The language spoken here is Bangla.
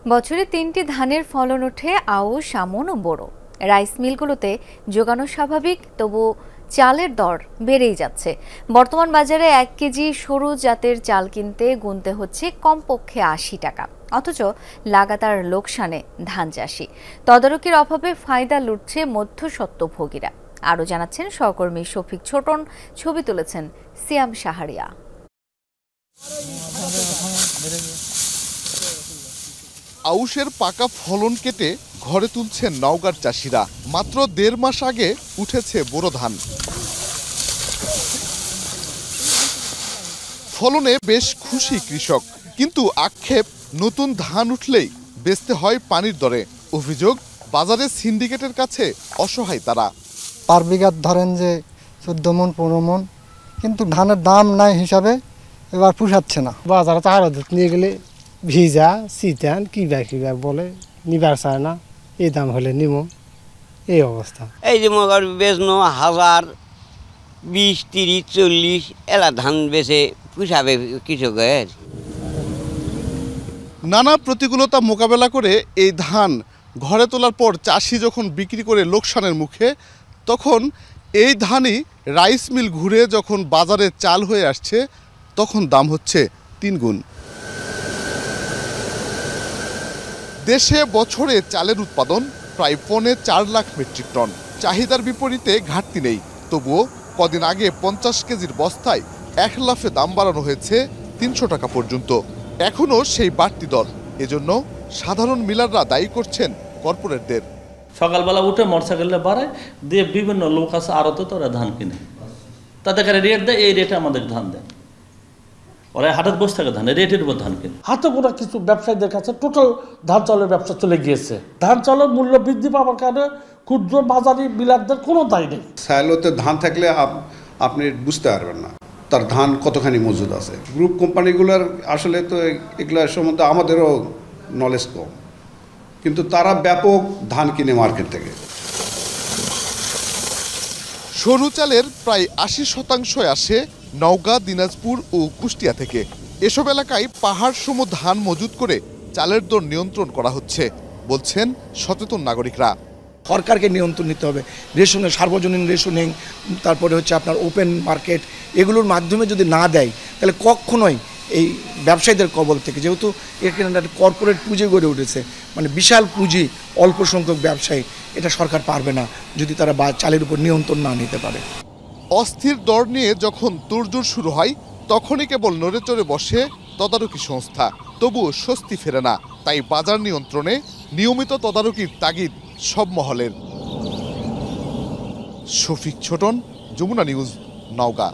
বছরে ৩টি ধানের ফলন ওঠে আউশ, আমন ও বোরো। রাইস মিলগুলোতে যোগানো স্বাভাবিক, তবু চালের দর বেড়েই যাচ্ছে। বর্তমান বাজারে ১ কেজি সরু জাতের চাল কিনতে গুনতে হচ্ছে কমপক্ষে ৮০ টাকা। অথচ লাগাতার লোকসানে ধান চাষি। তদারকির অভাবে ফায়দা লুটছে মধ্যস্বত্বভোগীরা। আরও জানাচ্ছেন সহকর্মী শফিক ছোটন, ছবি তুলেছেন সিয়াম শাহরিয়া। আউশের পাকা ফলন কেটে ঘরে তুলছেন নওগাঁর চাষিরা। মাত্র ১.৫ মাস আগে উঠেছে বোরো ধান। ফলনে বেশ খুশি কৃষক, কিন্তু আক্ষেপ নতুন ধান উঠলেই বেচতে হয় পানির দরে। অভিযোগ, বাজারে সিন্ডিকেটের কাছে অসহায় তারা। পার বিঘা ধরেন যে ১৪ মণ ১৫ মণ, কিন্তু ধানের দাম নাই হিসাবে এবার পুষাচ্ছে না। বাজারে তো আরো নিয়ে গেলে ভিজা শীতান কিবা বলে নিবার চায় না, এই দাম হলে নিম, এই অবস্থা। এই যে মগার বেচনো ১০০০, ২০, ৩০, ৪০ এলা ধান বেচে পুষাবে কৃষকের। নানা প্রতিকূলতা মোকাবেলা করে এই ধান ঘরে তোলার পর চাষি যখন বিক্রি করে লোকসানের মুখে, তখন এই ধানই রাইস মিল ঘুরে যখন বাজারে চাল হয়ে আসছে, তখন দাম হচ্ছে ৩ গুণ। দেশে বছরে চালের উৎপাদন প্রায় ৪.৫ লাখ মেট্রিক টন। চাহিদার বিপরীতে ঘাটতি নেই, তবুও কদিন আগে ৫০ কেজির বস্তায় ১ লাফে দাম বাড়ানো হয়েছে ৩০০ টাকা পর্যন্ত। এখনও সেই বাড়তি দর। এজন্য সাধারণ মিলাররা দায়ী করছেন কর্পোরেটদের। সকালবেলা উঠে মোটরসাইকেলে বাড়ায় দিয়ে বিভিন্ন লোক আছে আড়তে তোরা ধান কিনে, তাদেরকে রেট দেয়, এই রেটে আমাদের ধান দেয়। ওরা হাটের বসে থাকে ধান রেটের উপর ধান কিনে। হাতে গোনা কিছু ব্যবসায়ীদের কাছে টোটাল ধান চালের ব্যবসা চলে গিয়েছে। ধান চালের মূল্য বৃদ্ধি পাওয়ার কারণে ক্ষুদ্র বাজারি বিলারদের কোনো দায় নেই। সাইলোতে ধান থাকলে আপনি বুঝতে পারবেন না তার ধান কতখানি মজুদ আছে। গ্রুপ কোম্পানিগুলোর আসলে তো এগুলোর সম্বন্ধে আমাদেরও নলেজ কম, কিন্তু তারা ব্যাপক ধান কিনে মার্কেট থেকে। সরু চালের প্রায় ৮০% আসে নওগাঁ, দিনাজপুর ও কুষ্টিয়া থেকে। এসব এলাকায় পাহাড় সম ধান মজুত করে চালের দর নিয়ন্ত্রণ করা হচ্ছে, বলছেন সচেতন নাগরিকরা। সরকারকে নিয়ন্ত্রণ নিতে হবে। রেশনের সার্বজনীন রেশনিং, তারপরে হচ্ছে আপনার ওপেন মার্কেট, এগুলোর মাধ্যমে যদি না দেয় তাহলে কখনোই এই ব্যবসায়ীদের কবল থেকে, যেহেতু এখানে একটা কর্পোরেট পুঁজি গড়ে উঠেছে, মানে বিশাল পুঁজি, অল্প সংখ্যক ব্যবসায়ী, এটা সরকার পারবে না যদি তারা চালের উপর নিয়ন্ত্রণ না নিতে পারে। অস্থির দর নিয়ে যখন তোড়জোড় শুরু হয়, তখনই কেবল নড়ে চড়ে বসে তদারকি সংস্থা। তবুও স্বস্তি ফেরে না। তাই বাজার নিয়ন্ত্রণে নিয়মিত তদারকির তাগিদ সব মহলের। শফিক ছোটন, যমুনা নিউজ, নওগাঁ।